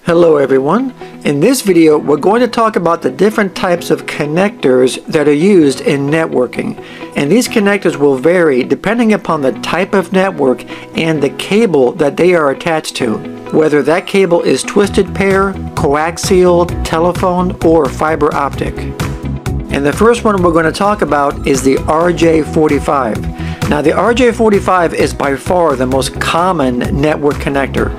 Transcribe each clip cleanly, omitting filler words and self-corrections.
Hello everyone. In this video we're going to talk about the different types of connectors that are used in networking. And these connectors will vary depending upon the type of network and the cable that they are attached to, whether that cable is twisted pair, coaxial, telephone, or fiber optic. And the first one we're going to talk about is the RJ45. Now the RJ45 is by far the most common network connector.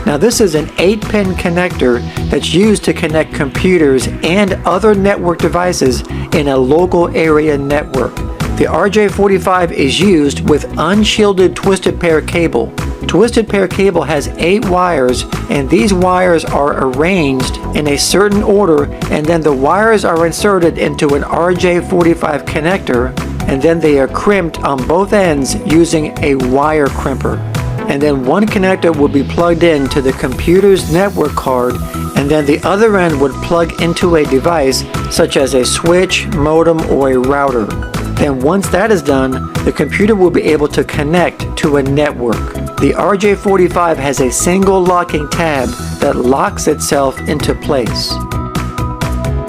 Now this is an 8-pin connector that's used to connect computers and other network devices in a local area network. The RJ45 is used with unshielded twisted pair cable. Twisted pair cable has 8 wires, and these wires are arranged in a certain order, and then the wires are inserted into an RJ45 connector, and then they are crimped on both ends using a wire crimper. And then one connector will be plugged in to the computer's network card, and then the other end would plug into a device such as a switch, modem, or a router. Then once that is done, the computer will be able to connect to a network. The RJ45 has a single locking tab that locks itself into place.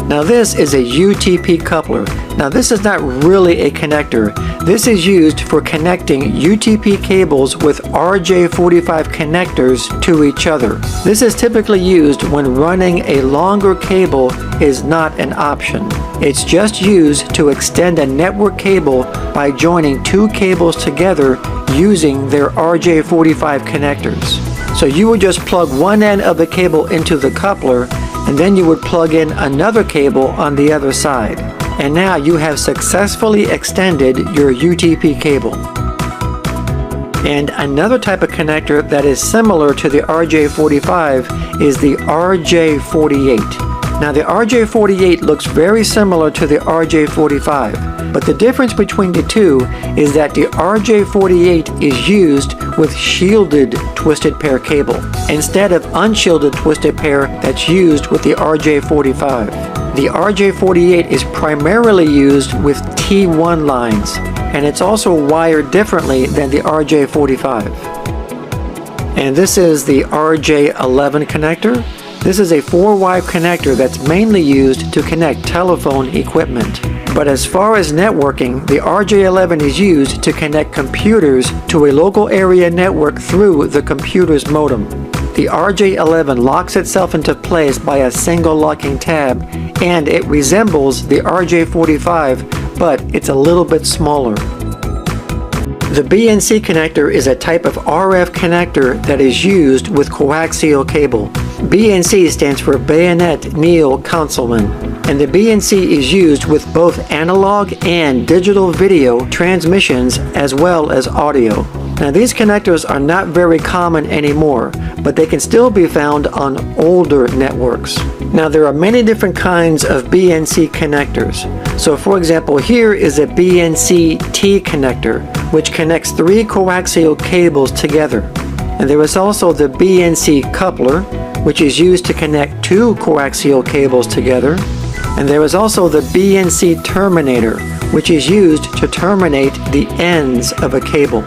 Now this is a UTP coupler. Now this is not really a connector. This is used for connecting UTP cables with RJ45 connectors to each other. This is typically used when running a longer cable is not an option. It's just used to extend a network cable by joining 2 cables together using their RJ45 connectors. So you would just plug one end of the cable into the coupler, and then you would plug in another cable on the other side. And now you have successfully extended your UTP cable. And another type of connector that is similar to the RJ45 is the RJ48. Now the RJ48 looks very similar to the RJ45, but the difference between the two is that the RJ48 is used with shielded twisted pair cable instead of unshielded twisted pair that's used with the RJ45. The RJ48 is primarily used with T1 lines, and it's also wired differently than the RJ45. And this is the RJ11 connector. This is a 4-wire connector that's mainly used to connect telephone equipment. But as far as networking, the RJ11 is used to connect computers to a local area network through the computer's modem. The RJ11 locks itself into place by a single locking tab, and it resembles the RJ45, but it's a little bit smaller. The BNC connector is a type of RF connector that is used with coaxial cable. BNC stands for Bayonet Neil Councilman, and the BNC is used with both analog and digital video transmissions as well as audio. Now these connectors are not very common anymore, but they can still be found on older networks. Now there are many different kinds of BNC connectors. So for example, here is a BNC T connector, which connects 3 coaxial cables together. And there is also the BNC coupler, which is used to connect 2 coaxial cables together. And there is also the BNC terminator, which is used to terminate the ends of a cable.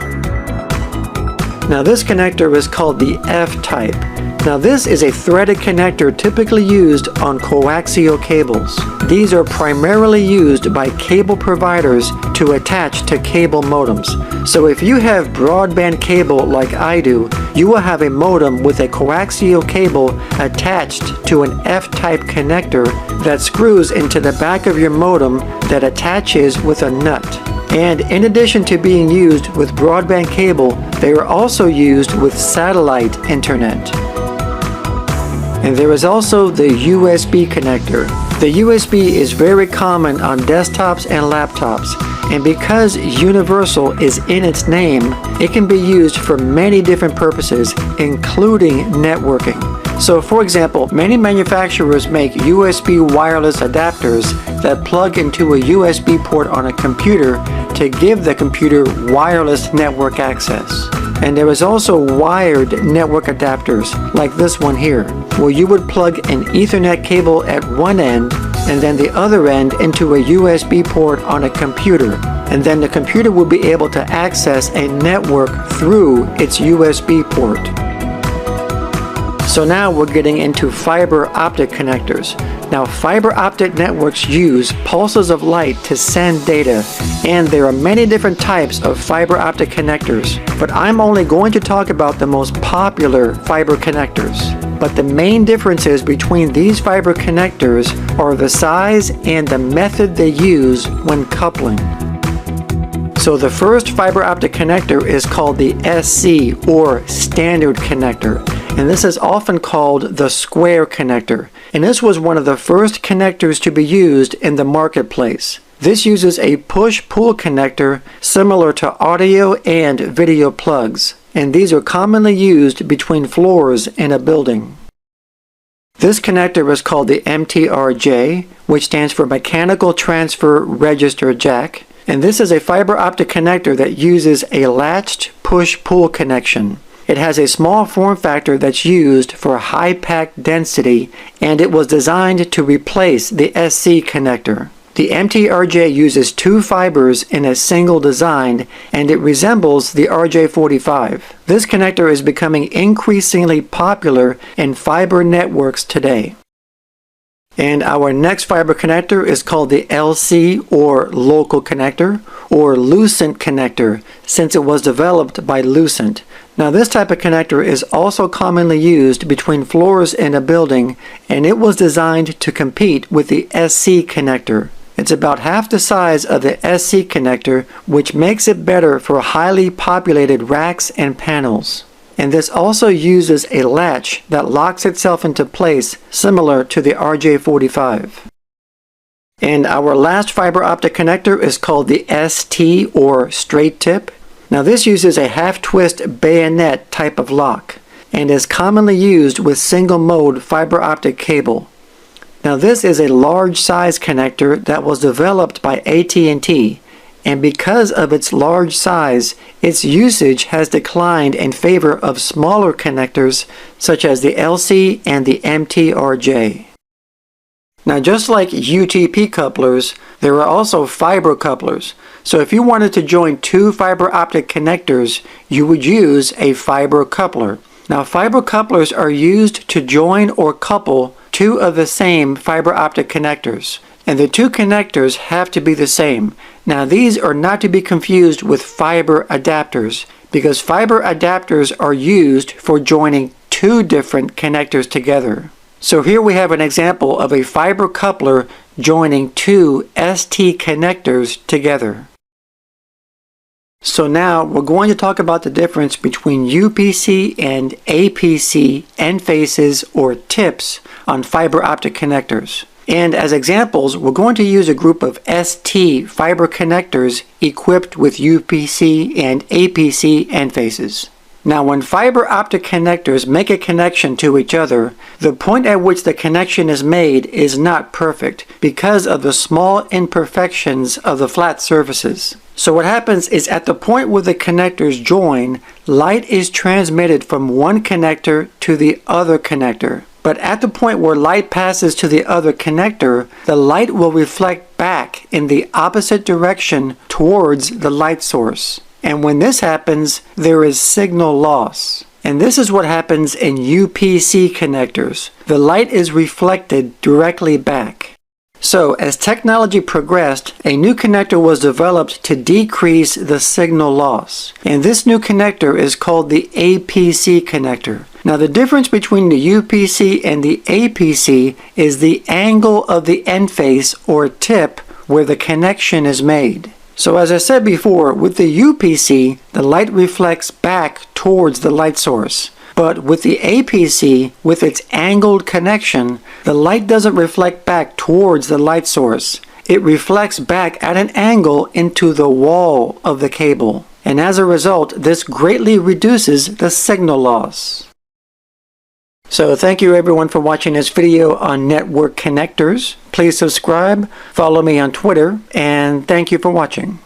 Now this connector is called the F-type. Now this is a threaded connector typically used on coaxial cables. These are primarily used by cable providers to attach to cable modems. So if you have broadband cable like I do, you will have a modem with a coaxial cable attached to an F-type connector that screws into the back of your modem that attaches with a nut. And in addition to being used with broadband cable, they are also used with satellite internet. And there is also the USB connector. The USB is very common on desktops and laptops, and because universal is in its name, it can be used for many different purposes, including networking. So for example, many manufacturers make USB wireless adapters that plug into a USB port on a computer to give the computer wireless network access. And there is also wired network adapters, like this one here, where you would plug an Ethernet cable at one end and then the other end into a USB port on a computer. And then the computer will be able to access a network through its USB port. So now we're getting into fiber optic connectors. Now fiber optic networks use pulses of light to send data, and there are many different types of fiber optic connectors, but I'm only going to talk about the most popular fiber connectors. But the main differences between these fiber connectors are the size and the method they use when coupling. So the first fiber optic connector is called the SC, or standard connector, and this is often called the square connector. And this was one of the first connectors to be used in the marketplace. This uses a push-pull connector similar to audio and video plugs, and these are commonly used between floors in a building. This connector is called the MTRJ, which stands for Mechanical Transfer Register Jack. And this is a fiber optic connector that uses a latched push-pull connection. It has a small form factor that's used for high packet density, and it was designed to replace the SC connector. The MTRJ uses two fibers in a single design, and it resembles the RJ45. This connector is becoming increasingly popular in fiber networks today. And our next fiber connector is called the LC, or local connector, or Lucent connector, since it was developed by Lucent. Now this type of connector is also commonly used between floors in a building, and it was designed to compete with the SC connector. It's about half the size of the SC connector, which makes it better for highly populated racks and panels. And this also uses a latch that locks itself into place, similar to the RJ45. And our last fiber optic connector is called the ST, or straight tip. Now this uses a half-twist bayonet type of lock, and is commonly used with single mode fiber optic cable. Now this is a large size connector that was developed by AT&T. And because of its large size, its usage has declined in favor of smaller connectors such as the LC and the MTRJ. Now just like UTP couplers, there are also fiber couplers. So if you wanted to join two fiber optic connectors, you would use a fiber coupler. Now fiber couplers are used to join or couple two of the same fiber optic connectors. And the two connectors have to be the same. Now these are not to be confused with fiber adapters, because fiber adapters are used for joining two different connectors together. So here we have an example of a fiber coupler joining two ST connectors together. So now we're going to talk about the difference between UPC and APC end faces, or tips, on fiber optic connectors. And as examples, we're going to use a group of ST fiber connectors equipped with UPC and APC end faces. Now when fiber optic connectors make a connection to each other, the point at which the connection is made is not perfect because of the small imperfections of the flat surfaces. So what happens is, at the point where the connectors join, light is transmitted from one connector to the other connector. But at the point where light passes to the other connector, the light will reflect back in the opposite direction towards the light source. And when this happens, there is signal loss. And this is what happens in UPC connectors. The light is reflected directly back. So as technology progressed, a new connector was developed to decrease the signal loss. And this new connector is called the APC connector. Now the difference between the UPC and the APC is the angle of the end face, or tip, where the connection is made. So as I said before, with the UPC, the light reflects back towards the light source. But with the APC, with its angled connection, the light doesn't reflect back towards the light source. It reflects back at an angle into the wall of the cable. And as a result, this greatly reduces the signal loss. So thank you everyone for watching this video on network connectors. Please subscribe, follow me on Twitter, and thank you for watching.